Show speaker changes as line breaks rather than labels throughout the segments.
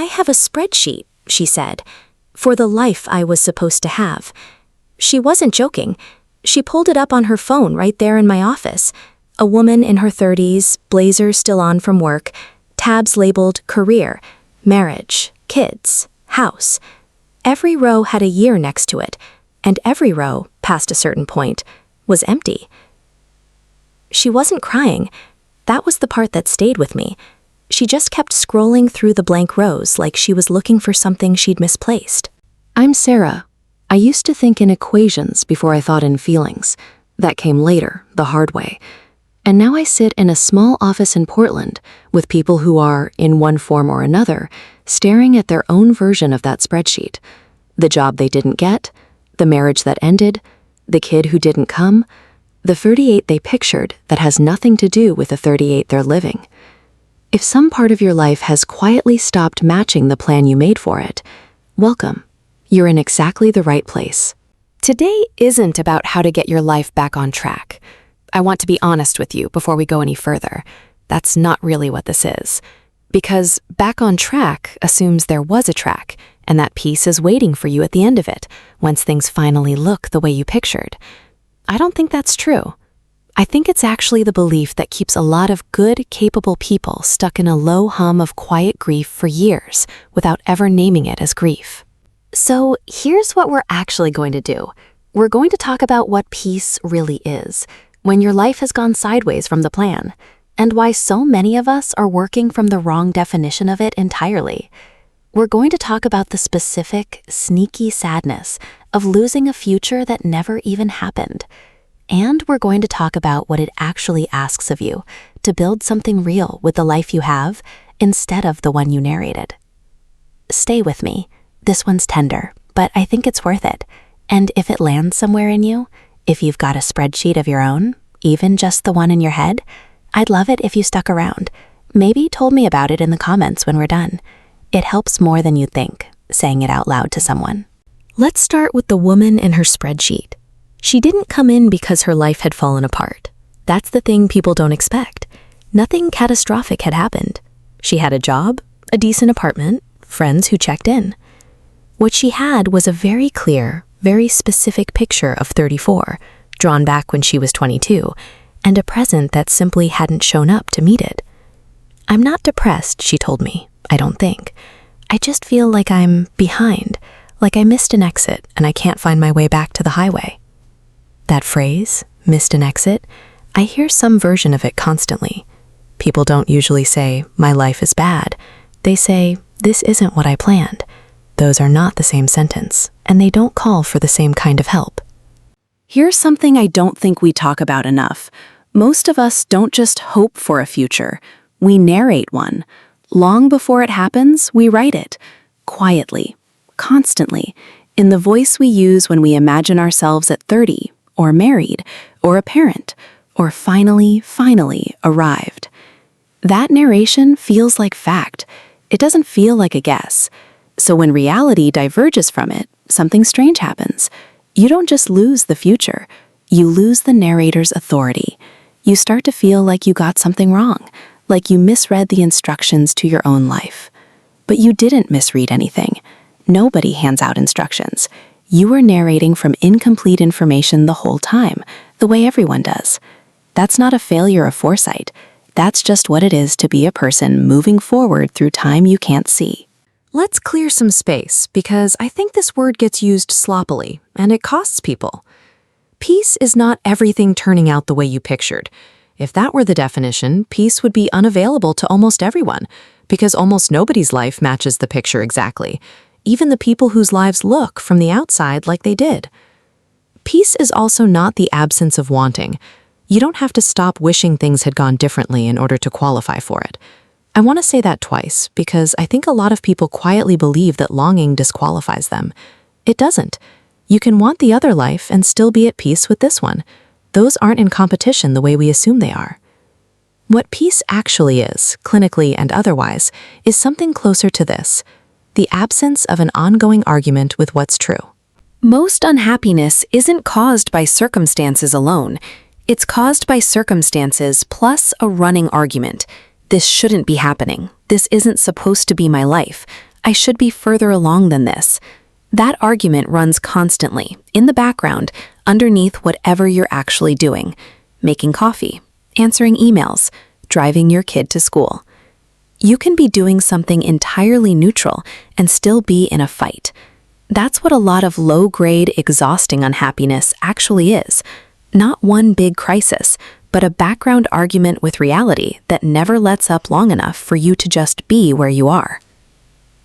I have a spreadsheet, she said, for the life I was supposed to have. She wasn't joking. She pulled it up on her phone right there in my office. A woman in her 30s, blazer still on from work, tabs labeled career, marriage, kids, house. Every row had a year next to it, and every row, past a certain point, was empty. She wasn't crying. That was the part that stayed with me. She just kept scrolling through the blank rows like she was looking for something she'd misplaced.
I'm Sarah. I used to think in equations before I thought in feelings. That came later, the hard way. And now I sit in a small office in Portland with people who are, in one form or another, staring at their own version of that spreadsheet. The job they didn't get, the marriage that ended, the kid who didn't come, the 38 they pictured that has nothing to do with the 38 they're living. If some part of your life has quietly stopped matching the plan you made for it, welcome. You're in exactly the right place.
Today isn't about how to get your life back on track. I want to be honest with you before we go any further. That's not really what this is. Because back on track assumes there was a track, and that piece is waiting for you at the end of it, once things finally look the way you pictured. I don't think that's true. I think it's actually the belief that keeps a lot of good, capable people stuck in a low hum of quiet grief for years without ever naming it as grief. So here's what we're actually going to do. We're going to talk about what peace really is, when your life has gone sideways from the plan, and why so many of us are working from the wrong definition of it entirely. We're going to talk about the specific, sneaky sadness of losing a future that never even happened. And we're going to talk about what it actually asks of you to build something real with the life you have instead of the one you narrated. Stay with me. This one's tender, but I think it's worth it. And if it lands somewhere in you, if you've got a spreadsheet of your own, even just the one in your head, I'd love it if you stuck around. Maybe told me about it in the comments when we're done. It helps more than you think, saying it out loud to someone.
Let's start with the woman in her spreadsheet. She didn't come in because her life had fallen apart. That's the thing people don't expect. Nothing catastrophic had happened. She had a job, a decent apartment, friends who checked in. What she had was a very clear, very specific picture of 34, drawn back when she was 22, and a present that simply hadn't shown up to meet it. I'm not depressed, she told me, I don't think. I just feel like I'm behind, like I missed an exit and I can't find my way back to the highway. That phrase, missed an exit, I hear some version of it constantly. People don't usually say, my life is bad. They say, this isn't what I planned. Those are not the same sentence, and they don't call for the same kind of help.
Here's something I don't think we talk about enough. Most of us don't just hope for a future. We narrate one. Long before it happens, we write it. Quietly, constantly, in the voice we use when we imagine ourselves at 30, or married, or a parent, or finally arrived. That narration feels like fact. It doesn't feel like a guess. So when reality diverges from it, something strange happens. You don't just lose the future, you lose the narrator's authority. You start to feel like you got something wrong, like you misread the instructions to your own life. But you didn't misread anything. Nobody hands out instructions. You were narrating from incomplete information the whole time, the way everyone does. That's not a failure of foresight. That's just what it is to be a person moving forward through time you can't see.
Let's clear some space, because I think this word gets used sloppily, and it costs people. Peace is not everything turning out the way you pictured. If that were the definition, peace would be unavailable to almost everyone, because almost nobody's life matches the picture exactly, even the people whose lives look from the outside like they did. Peace is also not the absence of wanting. You don't have to stop wishing things had gone differently in order to qualify for it. I want to say that twice, because I think a lot of people quietly believe that longing disqualifies them. It doesn't. You can want the other life and still be at peace with this one. Those aren't in competition the way we assume they are. What peace actually is, clinically and otherwise, is something closer to this: the absence of an ongoing argument with what's true. Most unhappiness isn't caused by circumstances alone. It's caused by circumstances plus a running argument. This shouldn't be happening. This isn't supposed to be my life.
I should be further along than this. That argument runs constantly, in the background, underneath whatever you're actually doing. Making coffee, answering emails, driving your kid to school. You can be doing something entirely neutral and still be in a fight. That's what a lot of low-grade, exhausting unhappiness actually is. Not one big crisis, but a background argument with reality that never lets up long enough for you to just be where you are.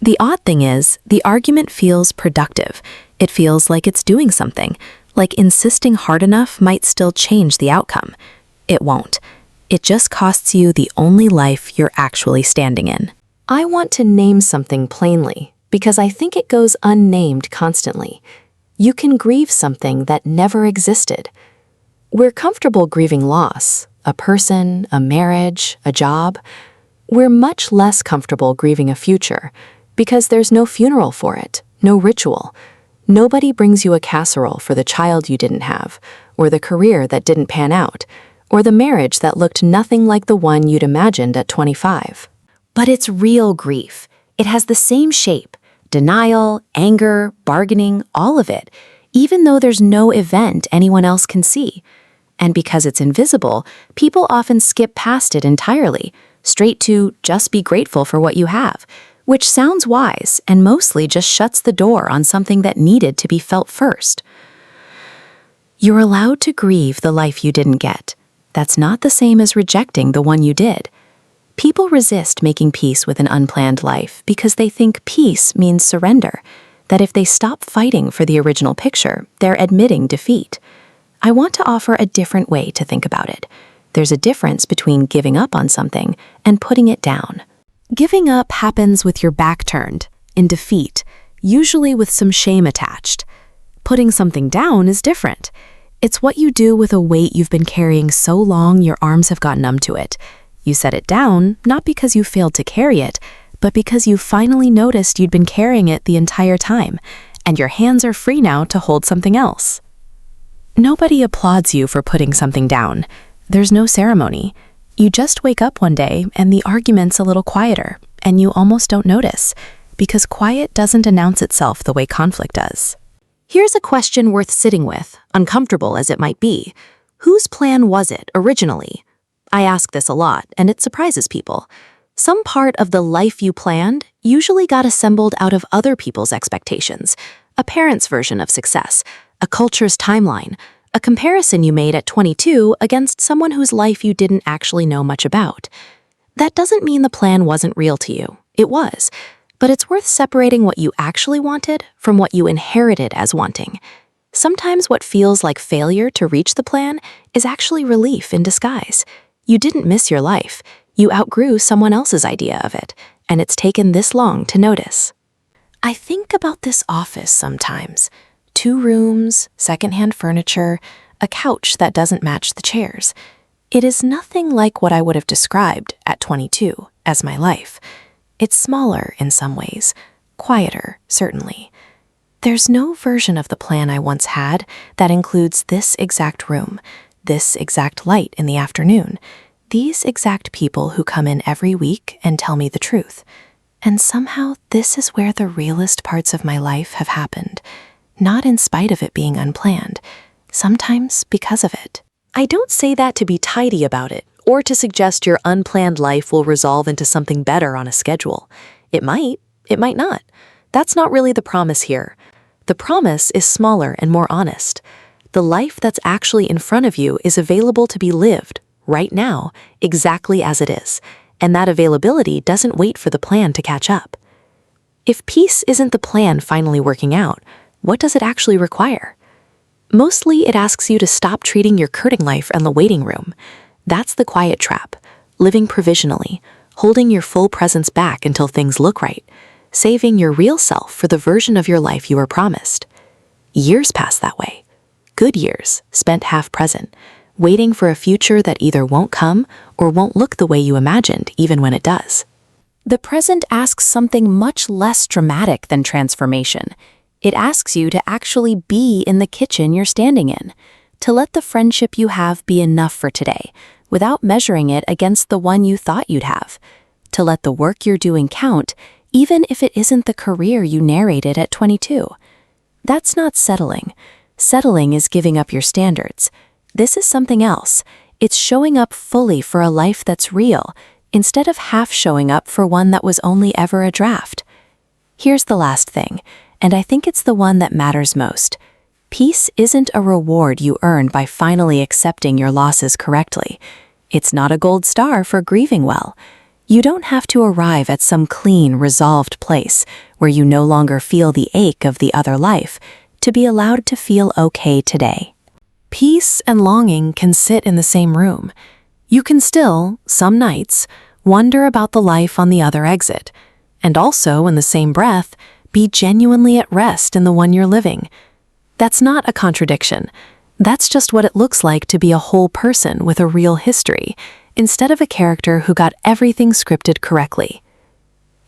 The odd thing is, the argument feels productive. It feels like it's doing something, like insisting hard enough might still change the outcome. It won't. It just costs you the only life you're actually standing in.
I want to name something plainly, because I think it goes unnamed constantly. You can grieve something that never existed. We're comfortable grieving loss, a person, a marriage, a job. We're much less comfortable grieving a future, because there's no funeral for it, no ritual. Nobody brings you a casserole for the child you didn't have, or the career that didn't pan out, or the marriage that looked nothing like the one you'd imagined at 25.
But it's real grief. It has the same shape: denial, anger, bargaining, all of it, even though there's no event anyone else can see. And because it's invisible, people often skip past it entirely, straight to just be grateful for what you have, which sounds wise and mostly just shuts the door on something that needed to be felt first. You're allowed to grieve the life you didn't get. That's not the same as rejecting the one you did. People resist making peace with an unplanned life because they think peace means surrender, that if they stop fighting for the original picture, they're admitting defeat. I want to offer a different way to think about it. There's a difference between giving up on something and putting it down.
Giving up happens with your back turned, in defeat, usually with some shame attached. Putting something down is different. It's what you do with a weight you've been carrying so long your arms have got numb to it. You set it down, not because you failed to carry it, but because you finally noticed you'd been carrying it the entire time, and your hands are free now to hold something else. Nobody applauds you for putting something down. There's no ceremony. You just wake up one day and the argument's a little quieter, and you almost don't notice, because quiet doesn't announce itself the way conflict does.
Here's a question worth sitting with, uncomfortable as it might be. Whose plan was it originally? I ask this a lot, and it surprises people. Some part of the life you planned usually got assembled out of other people's expectations, a parent's version of success, a culture's timeline, a comparison you made at 22 against someone whose life you didn't actually know much about. That doesn't mean the plan wasn't real to you. It was. But it's worth separating what you actually wanted from what you inherited as wanting. Sometimes what feels like failure to reach the plan is actually relief in disguise. You didn't miss your life. You outgrew someone else's idea of it, and it's taken this long to notice. I think about this office sometimes. 2 rooms, secondhand furniture, a couch that doesn't match the chairs. It is nothing like what I would have described at 22 as my life. It's smaller in some ways, quieter, certainly. There's no version of the plan I once had that includes this exact room, this exact light in the afternoon, these exact people who come in every week and tell me the truth. And somehow this is where the realest parts of my life have happened, not in spite of it being unplanned, sometimes because of it. I don't say that to be tidy about it, or to suggest your unplanned life will resolve into something better on a schedule. It might not. That's not really the promise here. The promise is smaller and more honest. The life that's actually in front of you is available to be lived, right now, exactly as it is, and that availability doesn't wait for the plan to catch up. If peace isn't the plan finally working out, what does it actually require? Mostly it asks you to stop treating your courting life and the waiting room. That's the quiet trap, living provisionally, holding your full presence back until things look right, saving your real self for the version of your life you were promised. Years pass that way. Good years, spent half present, waiting for a future that either won't come or won't look the way you imagined even when it does. The present asks something much less dramatic than transformation. It asks you to actually be in the kitchen you're standing in, to let the friendship you have be enough for today, without measuring it against the one you thought you'd have, to let the work you're doing count, even if it isn't the career you narrated at 22. That's not settling. Settling is giving up your standards. This is something else. It's showing up fully for a life that's real, instead of half showing up for one that was only ever a draft. Here's the last thing, and I think it's the one that matters most. Peace isn't a reward you earn by finally accepting your losses correctly. It's not a gold star for grieving well. You don't have to arrive at some clean, resolved place where you no longer feel the ache of the other life to be allowed to feel okay today. Peace and longing can sit in the same room. You can still, some nights, wonder about the life on the other exit, and also, in the same breath, be genuinely at rest in the one you're living. That's not a contradiction. That's just what it looks like to be a whole person with a real history, instead of a character who got everything scripted correctly.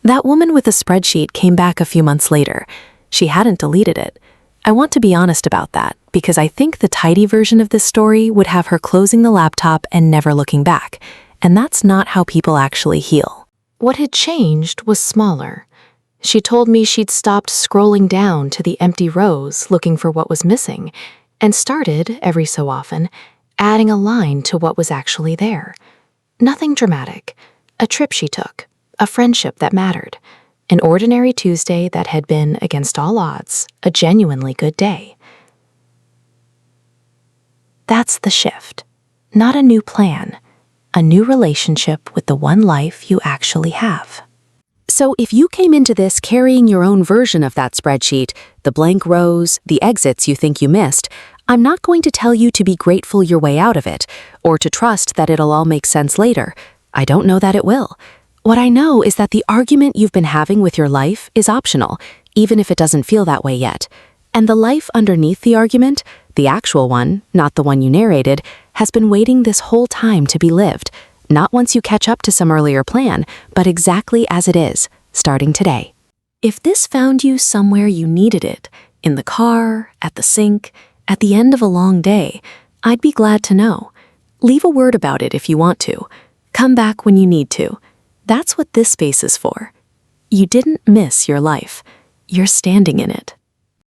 That woman with the spreadsheet came back a few months later. She hadn't deleted it. I want to be honest about that, because I think the tidy version of this story would have her closing the laptop and never looking back, and that's not how people actually heal.
What had changed was smaller. She told me she'd stopped scrolling down to the empty rows looking for what was missing, and started, every so often, adding a line to what was actually there. Nothing dramatic. A trip she took, a friendship that mattered, an ordinary Tuesday that had been, against all odds, a genuinely good day. That's the shift. Not a new plan. A new relationship with the one life you actually have. So if you came into this carrying your own version of that spreadsheet, the blank rows, the exits you think you missed, I'm not going to tell you to be grateful your way out of it, or to trust that it'll all make sense later. I don't know that it will. What I know is that the argument you've been having with your life is optional, even if it doesn't feel that way yet. And the life underneath the argument, the actual one, not the one you narrated, has been waiting this whole time to be lived. Not once you catch up to some earlier plan, but exactly as it is, starting today. If this found you somewhere you needed it, in the car, at the sink, at the end of a long day, I'd be glad to know. Leave a word about it if you want to. Come back when you need to. That's what this space is for. You didn't miss your life. You're standing in it.